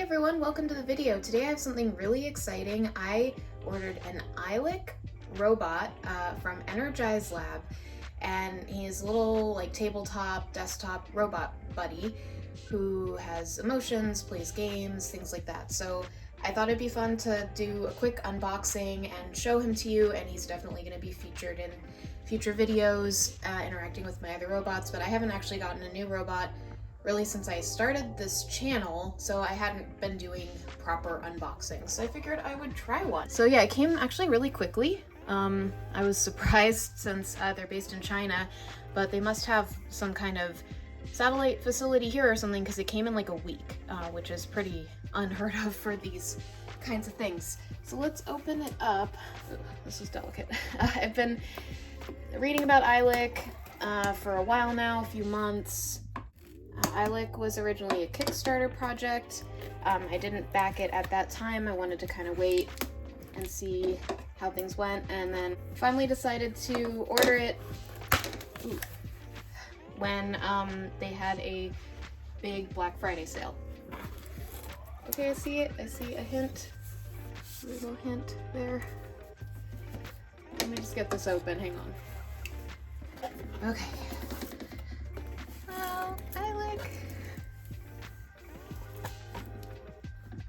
Hey everyone, welcome to the video. Today I have something really exciting. I ordered an Eilik robot from EnergizeLab, and he's a little like tabletop, desktop robot buddy who has emotions, plays games, things like that. So I thought it'd be fun to do a quick unboxing and show him to you, and he's definitely going to be featured in future videos interacting with my other robots, but I haven't actually gotten a new robot really since I started this channel, so I hadn't been doing proper unboxings. So I figured I would try one. So yeah, it came actually really quickly. I was surprised since they're based in China, but they must have some kind of satellite facility here or something because it came in like a week, which is pretty unheard of for these kinds of things. So let's open it up. Ooh, this is delicate. I've been reading about Eilik for a while now, a few months. Eilik was originally a Kickstarter project. I didn't back it at that time. I wanted to kind of wait and see how things went, and then finally decided to order it when they had a big Black Friday sale. Okay, I see it. I see a hint. A little hint there. Let me just get this open. Hang on. Okay. Oh, Eilik.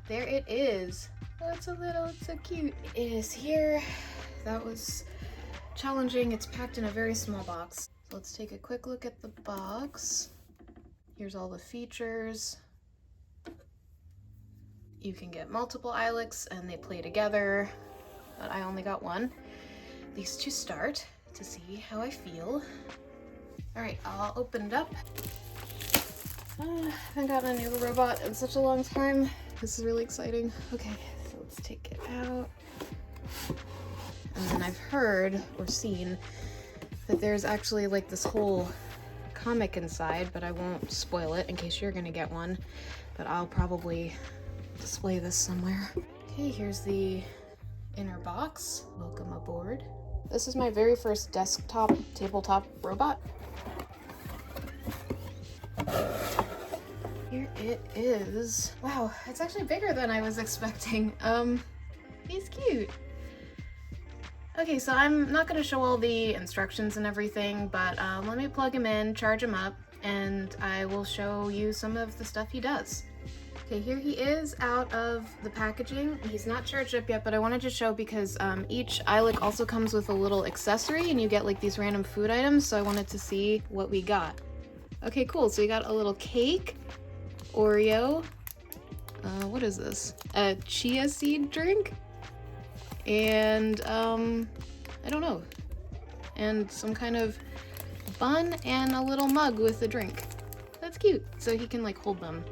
There it is. Oh, it's so cute. It is here. That was challenging. It's packed in a very small box. So let's take a quick look at the box. Here's all the features. You can get multiple Eiliks and they play together, but I only got one. These two start to see how I feel. All right, I'll open it up. I haven't gotten a new robot in such a long time. This is really exciting. Okay, so let's take it out. And then I've heard or seen that there's actually like this whole comic inside, but I won't spoil it in case you're gonna get one, but I'll probably display this somewhere. Okay, here's the inner box. Welcome aboard. This is my very first desktop tabletop robot. Here it is. Wow, it's actually bigger than I was expecting. He's cute. Okay, so I'm not gonna show all the instructions and everything, but let me plug him in, charge him up, and I will show you some of the stuff he does. Okay, here he is out of the packaging. He's not charged up yet, but I wanted to show because each Eilik also comes with a little accessory, and you get like these random food items, so I wanted to see what we got. Okay, cool, so we got a little cake, Oreo, what is this? A chia seed drink? And, I don't know. And some kind of bun and a little mug with a drink. That's cute. So he can like hold them.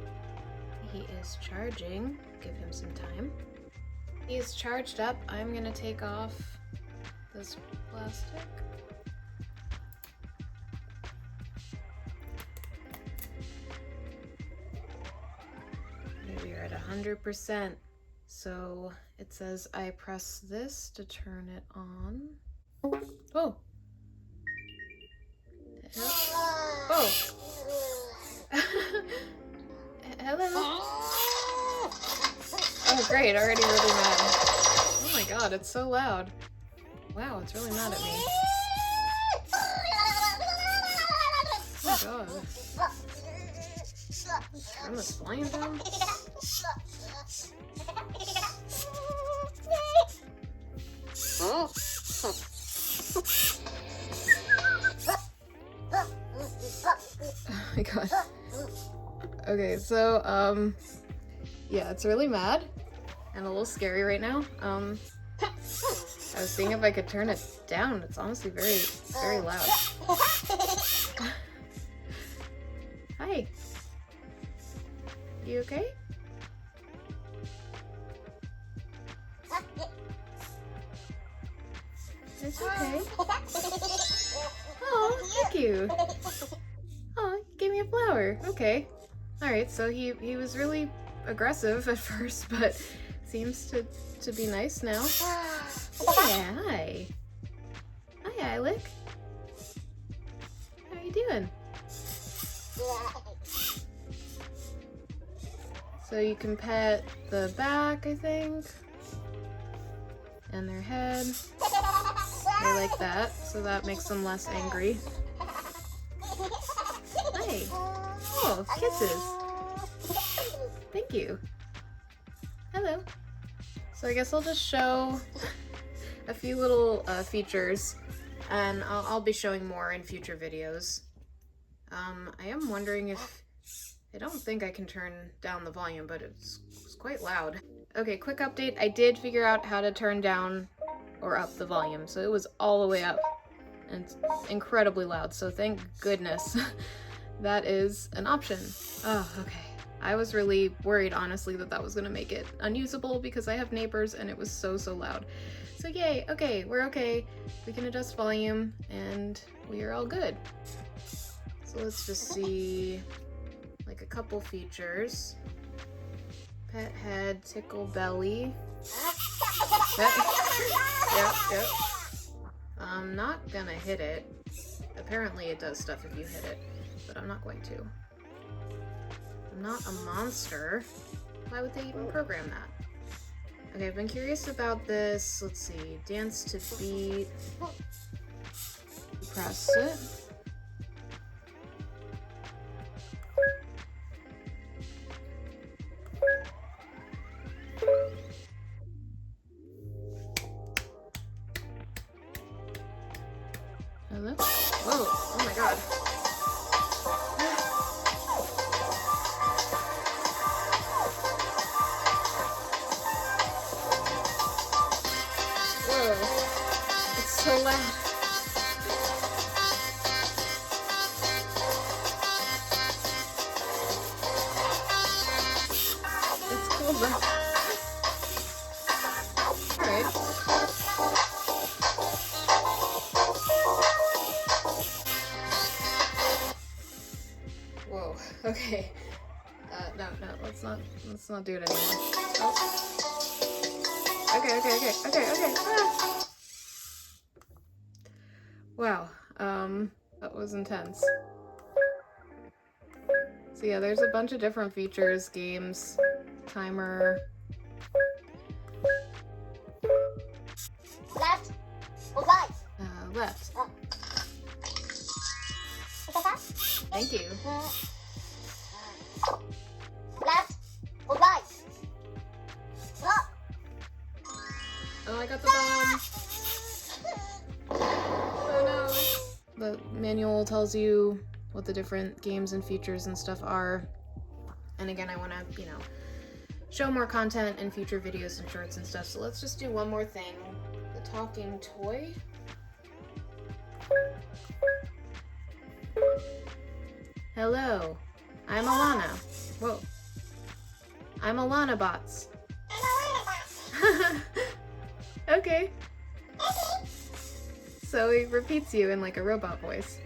He is charging. Give him some time. He's charged up. I'm gonna take off this plastic. We are at 100%. So it says I press this to turn it on. Oh. Oh. Hello. Oh great, already really mad. Oh my god, it's so loud. Wow, it's really mad at me. Oh my god. Turn this volume down. Oh. Oh my god. Okay, so yeah, it's really mad and a little scary right now. I was seeing if I could turn it down. It's honestly very loud. Hi. You okay? It's okay. Oh, thank you. Oh, you gave me a flower. Okay. Alright, so he was really aggressive at first, but seems to be nice now. Yeah, hi. Hi, Eilik. How are you doing? So you can pet the back, I think, and their head. They like that, so that makes them less angry. Hey! Oh, kisses! Thank you. Hello. So I guess I'll just show a few little features, and I'll be showing more in future videos. I am wondering if... I don't think I can turn down the volume, but it's quite loud. Okay, quick update. I did figure out how to turn down or up the volume, so it was all the way up. And it's incredibly loud, so thank goodness that is an option. Oh, okay. I was really worried, honestly, that that was gonna make it unusable because I have neighbors and it was so loud. So yay, okay, we're okay. We can adjust volume and we are all good. So let's just see like a couple features. Pet head, tickle belly. Yep. I'm not gonna hit it. Apparently it does stuff if you hit it, but I'm not going to. I'm not a monster. Why would they even program that? Okay, I've been curious about this. Let's see. Dance to beat. Press it. Hello? Whoa! Oh my god. Whoa. It's so loud. It's cool though. Alright. Whoa, okay. No, let's not do it anymore. Oh. Okay. Ah. Wow, that was intense. So yeah, there's a bunch of different features, games, timer. Left or right? Left. Thank you. Left or right? Oh, I got the bomb. Oh no. The manual tells you what the different games and features and stuff are. And again, I want to, show more content in future videos and shorts and stuff. So let's just do one more thing. The talking toy. Hello, I'm Alana. Whoa. I'm Alana Bots. Okay. So he repeats you in like a robot voice.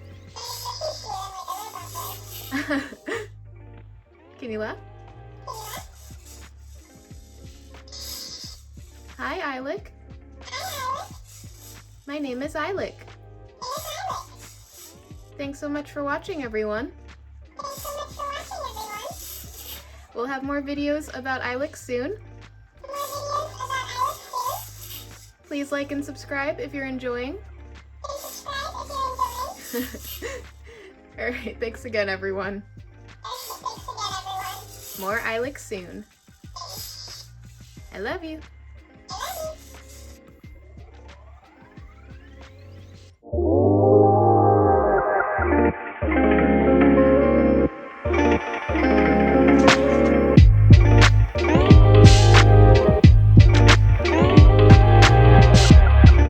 Can you laugh? Hi, Eilik. My name is Eilik. Thanks so much for watching, everyone. We'll have more videos about Eilik soon. Please like and subscribe if you're enjoying. Alright, thanks again, everyone. More Eilik soon. I love you.